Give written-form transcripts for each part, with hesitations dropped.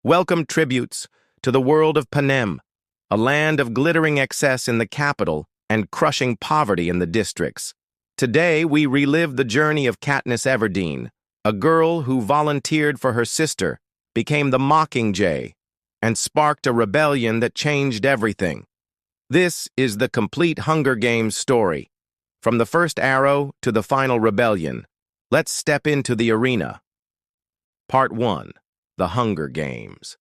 Welcome, tributes, to the world of Panem, a land of glittering excess in the capital and crushing poverty in the districts. Today, we relive the journey of Katniss Everdeen, a girl who volunteered for her sister, became the Mockingjay, and sparked a rebellion that changed everything. This is the complete Hunger Games story. From the first arrow to the final rebellion, let's step into the arena. Part 1. The Hunger Games.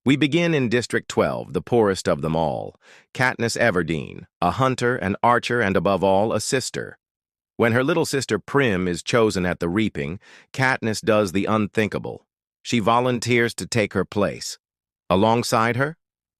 We begin in District 12, the poorest of them all, Katniss Everdeen, a hunter, an archer, and above all, a sister. When her little sister Prim is chosen at the reaping, Katniss does the unthinkable. She volunteers to take her place. Alongside her,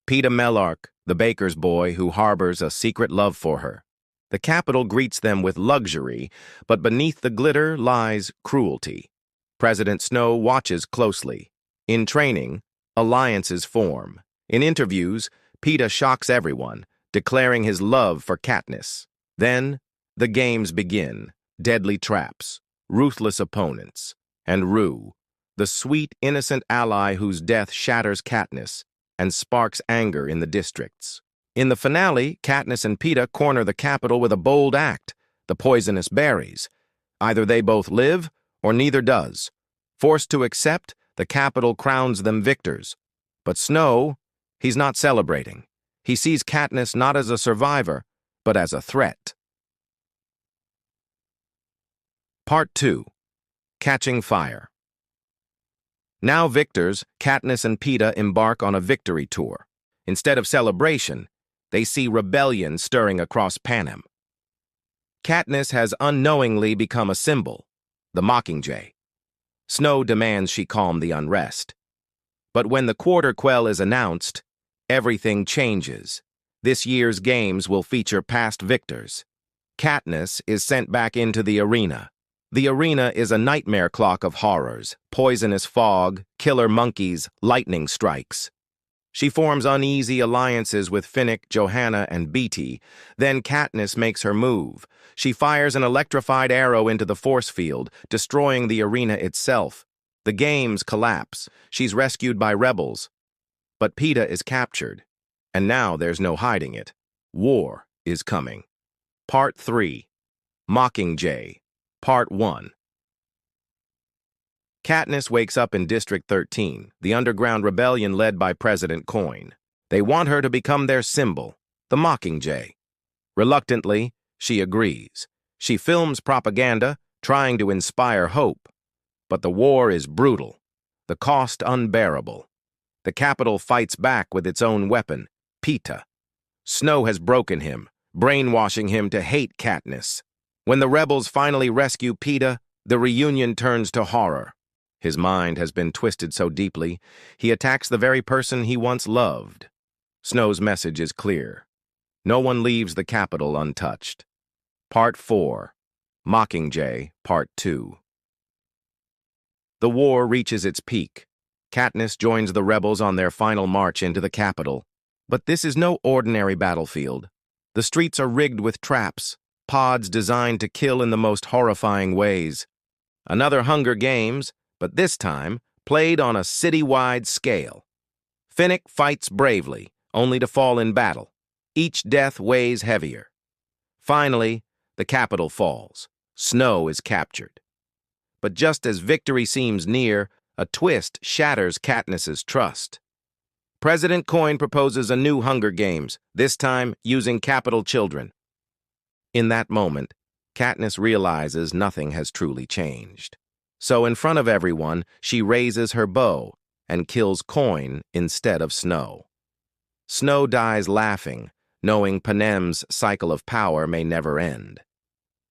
Peeta Mellark, the baker's boy who harbors a secret love for her. The capital greets them with luxury, but beneath the glitter lies cruelty. President Snow watches closely. In training, alliances form. In interviews, Peeta shocks everyone, declaring his love for Katniss. Then, the games begin. Deadly traps, ruthless opponents, and Rue, the sweet, innocent ally whose death shatters Katniss and sparks anger in the districts. In the finale, Katniss and Peeta corner the capital with a bold act, the poisonous berries. Either they both live, or neither does. Forced to accept, the capital crowns them victors. But Snow, he's not celebrating. He sees Katniss not as a survivor, but as a threat. Part 2. Catching Fire. Now victors, Katniss and Peeta embark on a victory tour. Instead of celebration, they see rebellion stirring across Panem. Katniss has unknowingly become a symbol, the Mockingjay. Snow demands she calm the unrest. But when the quarter quell is announced, everything changes. This year's games will feature past victors. Katniss is sent back into the arena. The arena is a nightmare clock of horrors, poisonous fog, killer monkeys, lightning strikes. She forms uneasy alliances with Finnick, Johanna, and Beetee. Then Katniss makes her move. She fires an electrified arrow into the force field, destroying the arena itself. The games collapse. She's rescued by rebels. But Peeta is captured. And now there's no hiding it. War is coming. Part 3. Mockingjay. Part 1. Katniss wakes up in District 13, the underground rebellion led by President Coin. They want her to become their symbol, the Mockingjay. Reluctantly, she agrees. She films propaganda, trying to inspire hope. But the war is brutal, the cost unbearable. The capital fights back with its own weapon, Peeta. Snow has broken him, brainwashing him to hate Katniss. When the rebels finally rescue Peeta, the reunion turns to horror. His mind has been twisted so deeply, he attacks the very person he once loved. Snow's message is clear. No one leaves the capital untouched. Part 4. Mockingjay, Part 2. The war reaches its peak. Katniss joins the rebels on their final march into the capital. But this is no ordinary battlefield. The streets are rigged with traps, pods designed to kill in the most horrifying ways. Another Hunger Games, but this time played on a city-wide scale. Finnick fights bravely, only to fall in battle. Each death weighs heavier. Finally, the capital falls. Snow is captured. But just as victory seems near, a twist shatters Katniss's trust. President Coin proposes a new Hunger Games, this time using capital children. In that moment, Katniss realizes nothing has truly changed. So in front of everyone, she raises her bow and kills Coin instead of Snow. Snow dies laughing, knowing Panem's cycle of power may never end.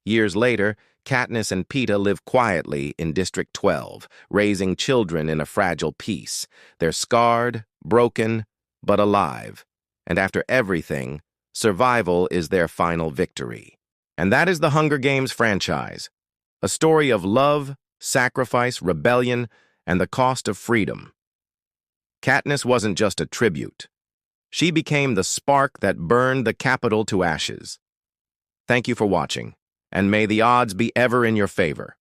Years later, Katniss and Peeta live quietly in District 12, raising children in a fragile peace. They're scarred, broken, but alive. And after everything, survival is their final victory. And that is the Hunger Games franchise, a story of love, sacrifice, rebellion, and the cost of freedom. Katniss wasn't just a tribute. She became the spark that burned the capital to ashes. Thank you for watching, and may the odds be ever in your favor.